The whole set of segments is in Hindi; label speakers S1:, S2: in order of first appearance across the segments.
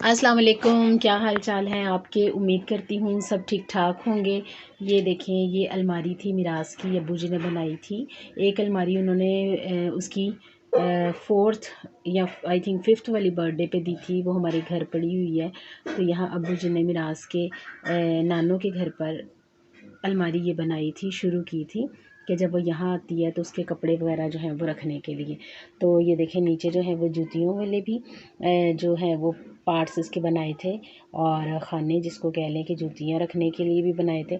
S1: अस्सलाम वालेकुम, क्या हाल चाल है आपके। उम्मीद करती हूँ सब ठीक ठाक होंगे। ये देखें, ये अलमारी थी मिरास की, अब्बू जी ने बनाई थी। एक अलमारी उन्होंने उसकी फोर्थ या आई थिंक फिफ्थ वाली बर्थडे पे दी थी, वो हमारे घर पड़ी हुई है। तो यहाँ अब्बू जी ने मिरास के नानों के घर पर अलमारी ये बनाई थी, शुरू की थी कि जब वो यहाँ आती है तो उसके कपड़े वगैरह जो हैं वो रखने के लिए। तो ये देखें, नीचे जो है वो जूतियों वाले भी जो है वो पार्ट्स इसके बनाए थे, और खाने जिसको कह लें कि जूतियाँ रखने के लिए भी बनाए थे।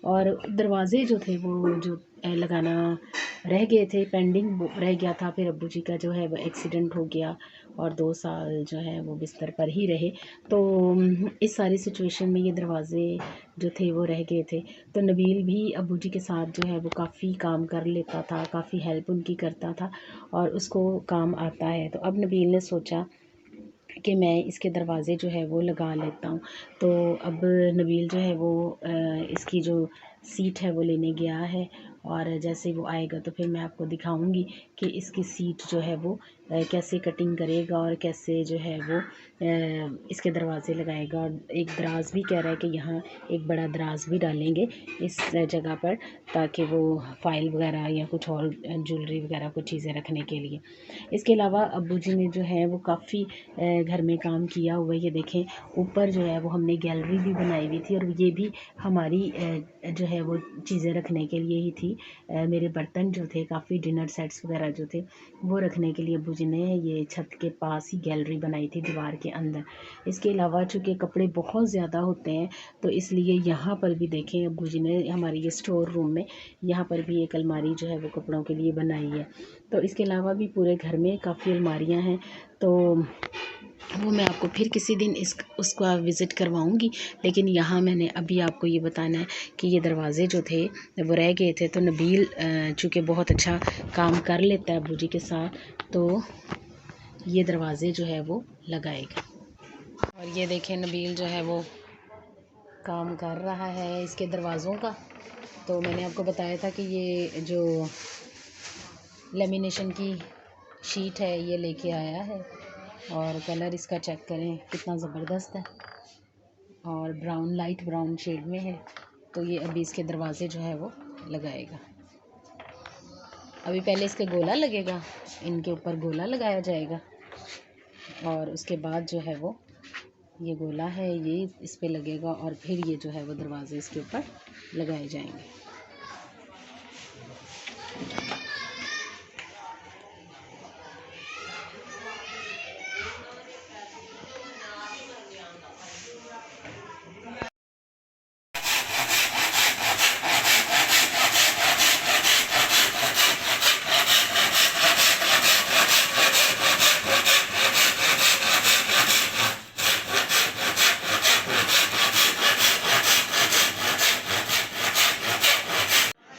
S1: और दरवाज़े जो थे वो जो लगाना रह गए थे, पेंडिंग रह गया था। फिर अब्बू जी का जो है वो एक्सीडेंट हो गया और 2 साल जो है वो बिस्तर पर ही रहे। तो इस सारी सिचुएशन में ये दरवाज़े जो थे वो रह गए थे। तो नबील भी अब्बू जी के साथ जो है वो काफ़ी काम कर लेता था, काफ़ी हेल्प उनकी करता था और उसको काम आता है। तो अब नबील ने सोचा कि मैं इसके दरवाज़े जो है वो लगा लेता हूँ। तो अब नबील जो है वो इसकी जो सीट है वो लेने गया है, और जैसे वो आएगा तो फिर मैं आपको दिखाऊंगी कि इसकी सीट जो है वो कैसे कटिंग करेगा और कैसे जो है वो इसके दरवाज़े लगाएगा। और एक दराज भी कह रहा है कि यहाँ एक बड़ा दराज भी डालेंगे इस जगह पर, ताकि वो फ़ाइल वगैरह या कुछ और ज्वेलरी वगैरह कुछ चीज़ें रखने के लिए। इसके अलावा अब्बू जी ने जो है वो काफ़ी घर में काम किया हुआ। ये देखें, ऊपर जो है वो हमने गैलरी भी बनाई हुई थी, और ये भी हमारी जो है वो चीज़ें रखने के लिए ही थी। मेरे बर्तन जो थे, काफ़ी डिनर सेट्स वगैरह जो थे वो रखने के लिए अब्बू जी ने ये छत के पास ही गैलरी बनाई थी, दीवार के अंदर। इसके अलावा चूँकि कपड़े बहुत ज़्यादा होते हैं तो इसलिए यहाँ पर भी देखें, अब्बू जी ने हमारे ये स्टोर रूम में यहाँ पर भी एक अलमारी जो है वो कपड़ों के लिए बनाई है। तो इसके अलावा भी पूरे घर में काफ़ी अलमारियाँ हैं, तो वो मैं आपको फिर किसी दिन उसका विज़िट करवाऊंगी। लेकिन यहाँ मैंने अभी आपको ये बताना है कि ये दरवाज़े जो थे वो रह गए थे। तो नबील चूँकि बहुत अच्छा काम कर लेता है अब्बू जी के साथ, तो ये दरवाज़े जो है वो लगाएगा। और ये देखें, नबील जो है वो काम कर रहा है इसके दरवाज़ों का। तो मैंने आपको बताया था कि ये जो लेमिनेशन की शीट है ये लेके आया है, और कलर इसका चेक करें कितना ज़बरदस्त है, और ब्राउन, लाइट ब्राउन शेड में है। तो ये अभी इसके दरवाज़े जो है वो लगाएगा। अभी पहले इसके गोला लगेगा, इनके ऊपर गोला लगाया जाएगा, और उसके बाद जो है वो ये गोला है ये इस पे लगेगा, और फिर ये जो है वो दरवाज़े इसके ऊपर लगाए जाएंगे।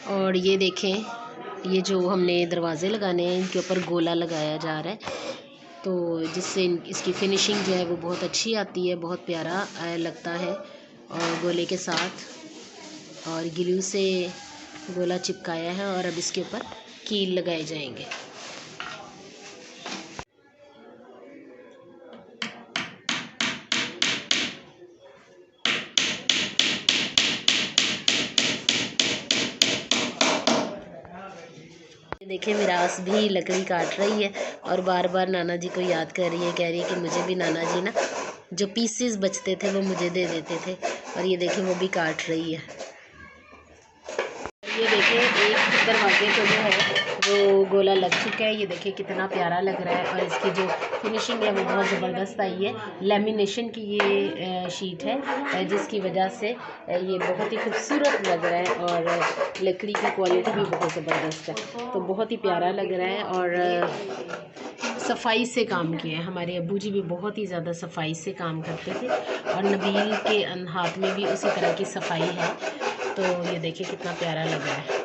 S1: और ये देखें, ये जो हमने दरवाज़े लगाने हैं इनके ऊपर गोला लगाया जा रहा है, तो जिससे इसकी फिनिशिंग जो है वो बहुत अच्छी आती है, बहुत प्यारा लगता है। और गोले के साथ और ग्लू से गोला चिपकाया है, और अब इसके ऊपर कील लगाए जाएंगे। देखिए, मिरास भी लकड़ी काट रही है और बार बार नाना जी को याद कर रही है, कह रही है कि मुझे भी नाना जी ना जो पीसेस बचते थे वो मुझे दे देते थे। और ये देखिए, वो भी काट रही है। ये देखिए, एक दरवाजे को जो है वो गोला लग चुका है। ये देखिए कितना प्यारा लग रहा है, और इसकी जो फिनिशिंग है वो बहुत ज़बरदस्त आई है। लेमिनेशन की ये शीट है जिसकी वजह से ये बहुत ही खूबसूरत लग रहा है, और लकड़ी की क्वालिटी भी बहुत ज़बरदस्त है। तो बहुत ही प्यारा लग रहा है, और सफाई से काम किया है। हमारे अब्बू जी भी बहुत ही ज़्यादा सफाई से काम करते थे, और नबील के हाथ में भी उसी तरह की सफाई है। तो ये देखिए कितना प्यारा लग रहा है।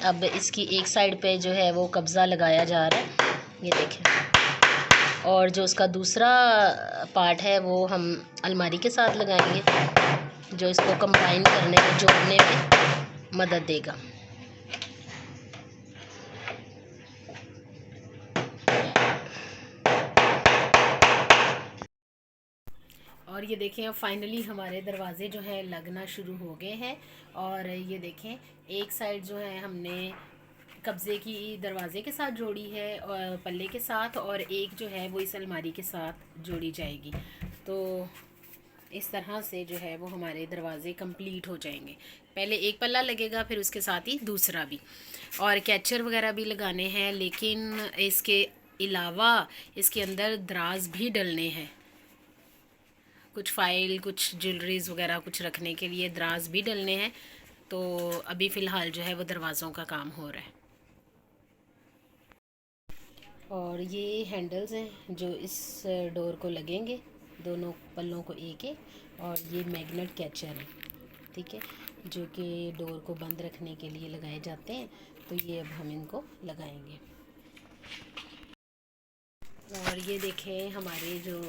S1: अब इसकी एक साइड पे जो है वो कब्ज़ा लगाया जा रहा है, ये देखें। और जो उसका दूसरा पार्ट है वो हम अलमारी के साथ लगाएंगे, जो इसको कंबाइन करने में, जोड़ने में मदद देगा। और ये देखें अब फाइनली हमारे दरवाज़े जो है लगना शुरू हो गए हैं। और ये देखें एक साइड जो है हमने कब्ज़े की दरवाज़े के साथ जोड़ी है और पल्ले के साथ, और एक जो है वो इस अलमारी के साथ जोड़ी जाएगी। तो इस तरह से जो है वो हमारे दरवाज़े कंप्लीट हो जाएंगे। पहले एक पल्ला लगेगा, फिर उसके साथ ही दूसरा भी, और कैचर वगैरह भी लगाने हैं। लेकिन इसके अलावा इसके अंदर दराज भी डलने हैं, कुछ फ़ाइल, कुछ ज्वेलरीज वगैरह कुछ रखने के लिए दराज भी डलने हैं। तो अभी फ़िलहाल जो है वो दरवाज़ों का काम हो रहा है। और ये हैंडल्स हैं जो इस डोर को लगेंगे, दोनों पल्लों को एक एक। और ये मैग्नेट कैचर है, ठीक है, जो कि डोर को बंद रखने के लिए लगाए जाते हैं। तो ये अब हम इनको लगाएंगे। और ये देखें हमारे जो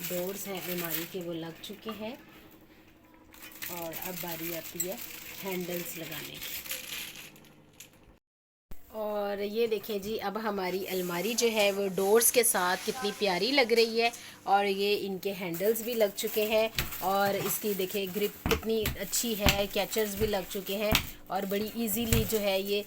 S1: डोर्स हैं अलमारी के वो लग चुके हैं, और अब बारी आती है हैंडल्स लगाने की। और ये देखें जी, अब हमारी अलमारी जो है वो डोर्स के साथ कितनी प्यारी लग रही है। और ये इनके हैंडल्स भी लग चुके हैं, और इसकी देखें ग्रिप कितनी अच्छी है, कैचर्स भी लग चुके हैं, और बड़ी इजीली जो है ये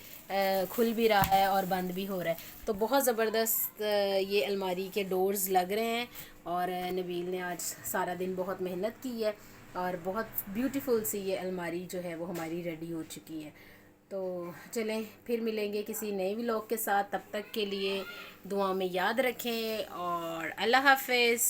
S1: खुल भी रहा है और बंद भी हो रहा है। तो बहुत ज़बरदस्त ये अलमारी के डोर्स लग रहे हैं। और नबील ने आज सारा दिन बहुत मेहनत की है, और बहुत ब्यूटीफुल सी ये अलमारी जो है वो हमारी रेडी हो चुकी है। तो चलें फिर मिलेंगे किसी नए व्लॉग के साथ। तब तक के लिए दुआ में याद रखें, और अल्लाह हाफ़िज़।